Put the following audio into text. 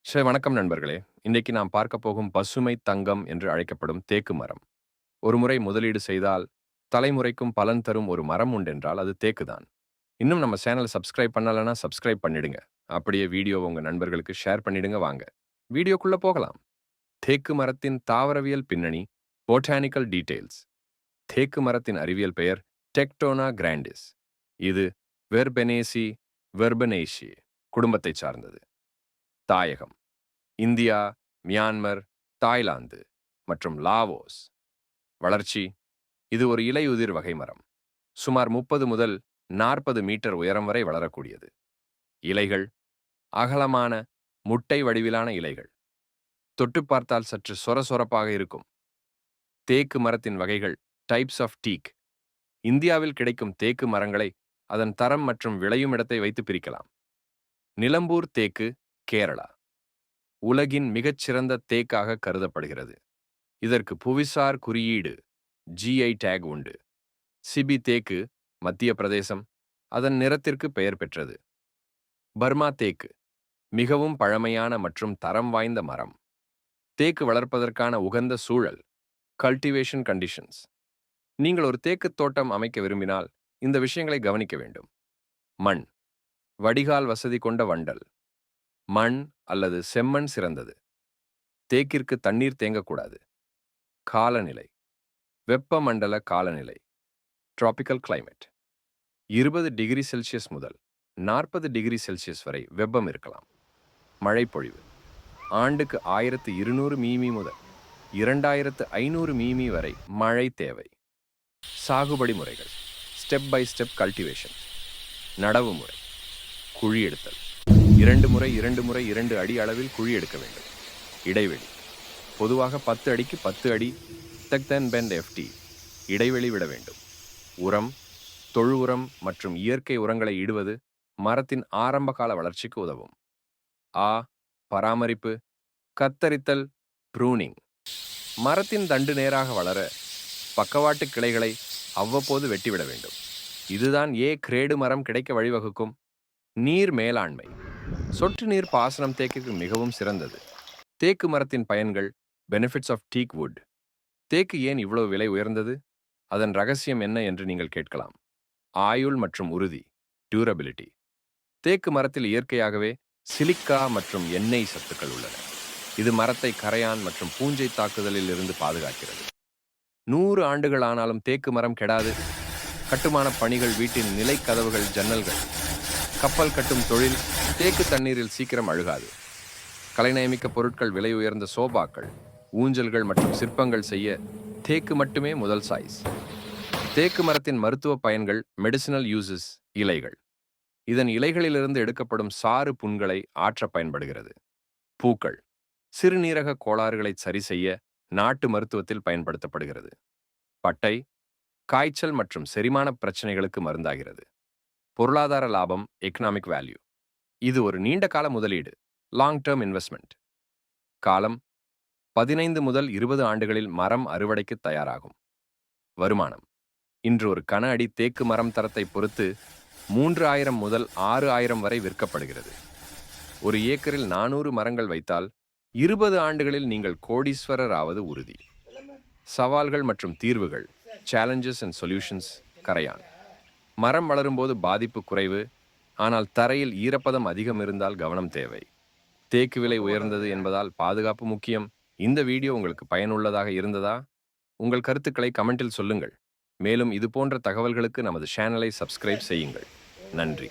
சரி, வணக்கம் நண்பர்களே. இன்னைக்கு நாம் பார்க்க போகும் பசுமை தங்கம் என்று அழைக்கப்படும் தேக்கு மரம். ஒருமுறை முதலீடு செய்தால் தலைமுறைக்கும் பலன் தரும் ஒரு மரம் உண்டென்றால் அது தேக்கு தான். இன்னும் நம்ம சேனலை சப்ஸ்கிரைப் பண்ணலனா சப்ஸ்கிரைப் பண்ணிடுங்க. அப்படியே வீடியோ உங்க நண்பர்களுக்கு ஷேர் பண்ணிடுங்க வாங்க. வீடியோக்குள்ள போகலாம். தேக்கு மரத்தின் தாவரவியல் பின்னணி, பொட்டானிக்கல் டீடைல்ஸ். தேக்கு மரத்தின் அறிவியல் பெயர் டெக்டோனா கிராண்டிஸ். இது வெர்பெனேசி வெர்பனேஷி குடும்பத்தைச் சார்ந்தது. தாயகம் இந்தியா, மியான்மர், தாய்லாந்து மற்றும் லாவோஸ். வளர்ச்சி: இது ஒரு இலையுதிர் வகை மரம். சுமார் 30 முதல் 40 மீட்டர் உயரம் வரை வளரக்கூடியது. இலைகள் அகலமான முட்டை வடிவிலான இலைகள். தொட்டு பார்த்தால் சற்று சொரசொரப்பாக இருக்கும். தேக்கு மரத்தின் வகைகள் டைப்ஸ் ஆஃப் டீக். இந்தியாவில் கிடைக்கும் தேக்கு மரங்களை அதன் தரம் மற்றும் விளையும் இடத்தை வைத்து பிரிக்கலாம். நிலம்பூர் தேக்கு, கேரளா, உலகின் மிகச்சிறந்த தேக்காக கருதப்படுகிறது. இதற்கு புவிசார் குறியீடு GI டேக் உண்டு. சிபி தேக்கு, மத்திய பிரதேசம், அதன் நிறத்திற்கு பெயர் பெற்றது. பர்மா தேக்கு மிகவும் பழமையான மற்றும் தரம் வாய்ந்த மரம். தேக்கு வளர்ப்பதற்கான உகந்த சூழல் கல்டிவேஷன் கண்டிஷன்ஸ். நீங்கள் ஒரு தேக்கு தோட்டம் அமைக்க விரும்பினால் இந்த விஷயங்களை கவனிக்க வேண்டும். மண்: வடிகால் வசதி கொண்ட வண்டல் மண் அல்லது செம்மண் சிறந்தது. தேக்கிற்கு தண்ணீர் தேங்கக்கூடாது. காலநிலை: வெப்பமண்டல காலநிலை டிராபிக்கல் கிளைமேட். 20 டிகிரி செல்சியஸ் முதல் 40 டிகிரி செல்சியஸ் வரை வெப்பம் இருக்கலாம். மழைப்பொழிவு: ஆண்டுக்கு 1200 மிமி முதல் 2500 மிமி வரை மழை தேவை. சாகுபடி முறைகள்: ஸ்டெப் பை ஸ்டெப் கல்டிவேஷன். நடவு முறை: குழி எடுத்தல். 2 முறை 2 முறை 2 அடி அளவில் குழி எடுக்க வேண்டும். இடைவெளி: பொதுவாக 10 அடிக்கு 10 அடி FT இடைவெளி விட வேண்டும். உரம்: தொழு உரம் மற்றும் இயற்கை உரங்களை இடுவது மரத்தின் ஆரம்பகால வளர்ச்சிக்கு உதவும். பராமரிப்பு: கத்தரித்தல், ப்ரூனிங். மரத்தின் தண்டு நேராக வளர பக்கவாட்டு கிளைகளை அவ்வப்போது வெட்டிவிட வேண்டும். இதுதான் கிரேடு மரம் கிடைக்க வழிவகுக்கும். நீர் மேலாண்மை: சொட்டு நீர் பாசனம் தேக்குக்கு மிகவும் சிறந்தது. தேக்கு மரத்தின் பயன்கள் பெனிஃபிட்ஸ் ஆஃப் டீக் வுட். தேக்கு ஏன் இவ்வளவு விலை உயர்ந்தது? அதன் ரகசியம் என்ன என்று நீங்கள் கேட்கலாம். ஆயுள் மற்றும் உறுதி டியூரபிலிட்டி. தேக்கு மரத்தில் இயற்கையாகவே சிலிக்கா மற்றும் எண்ணெய் சத்துக்கள் உள்ளன. இது மரத்தை கரையான் மற்றும் பூஞ்சை தாக்குதலில் இருந்து பாதுகாக்கிறது. 100 ஆண்டுகள் ஆனாலும் தேக்கு மரம் கெடாது. கட்டுமான பணிகள், வீட்டின் நிலை கதவுகள், ஜன்னல்கள், கப்பல் கட்டும் தொழில் தேக்கு தண்ணீரில் சீக்கிரம் அழுகாது. கலைநயமிக்க பொருட்கள், விலை உயர்ந்த சோபாக்கள், ஊஞ்சல்கள் மற்றும் சிற்பங்கள் செய்ய தேக்கு மட்டுமே முதல் சாய்ஸ். தேக்கு மரத்தின் மருத்துவ பயன்கள் மெடிசினல் யூசஸ். இலைகள்: இதன் இலைகளிலிருந்து எடுக்கப்படும் சாறு புண்களை ஆற்ற பயன்படுகிறது. பூக்கள்: சிறுநீரக கோளாறுகளை சரி செய்ய நாட்டு மருத்துவத்தில் பயன்படுத்தப்படுகிறது. பட்டை: காய்ச்சல் மற்றும் செரிமான பிரச்சனைகளுக்கு மருந்தாகிறது. பொருளாதார லாபம் எக்கனாமிக் வேல்யூ. இது ஒரு நீண்ட கால முதலீடு லாங் டேர்ம் இன்வெஸ்ட்மெண்ட். காலம்: 15 முதல் 20 ஆண்டுகளில் மரம் அறுவடைக்கு தயாராகும். வருமானம்: இன்று ஒரு கன அடி தேக்கு மரம் தரத்தை பொறுத்து 3000 முதல் 6000 வரை விற்கப்படுகிறது. ஒரு ஏக்கரில் 400 மரங்கள் வைத்தால் 20 ஆண்டுகளில் நீங்கள் கோடீஸ்வரர் ஆவது உறுதி. சவால்கள் மற்றும் தீர்வுகள் சேலஞ்சஸ் அண்ட் சொல்யூஷன்ஸ். கரையான்: மரம் வளரும்போது பாதிப்பு குறைவு, ஆனால் தரையில் ஈரப்பதம் அதிகம் இருந்தால் கவனம் தேவை. தேக்கு விலை உயர்ந்தது என்பதால் பாதுகாப்பு முக்கியம். இந்த வீடியோ உங்களுக்கு பயனுள்ளதாக இருந்ததா? உங்கள் கருத்துக்களை கமெண்டில் சொல்லுங்கள். மேலும் இது போன்ற தகவல்களுக்கு நமது சேனலை சப்ஸ்கிரைப் செய்யுங்கள். நன்றி.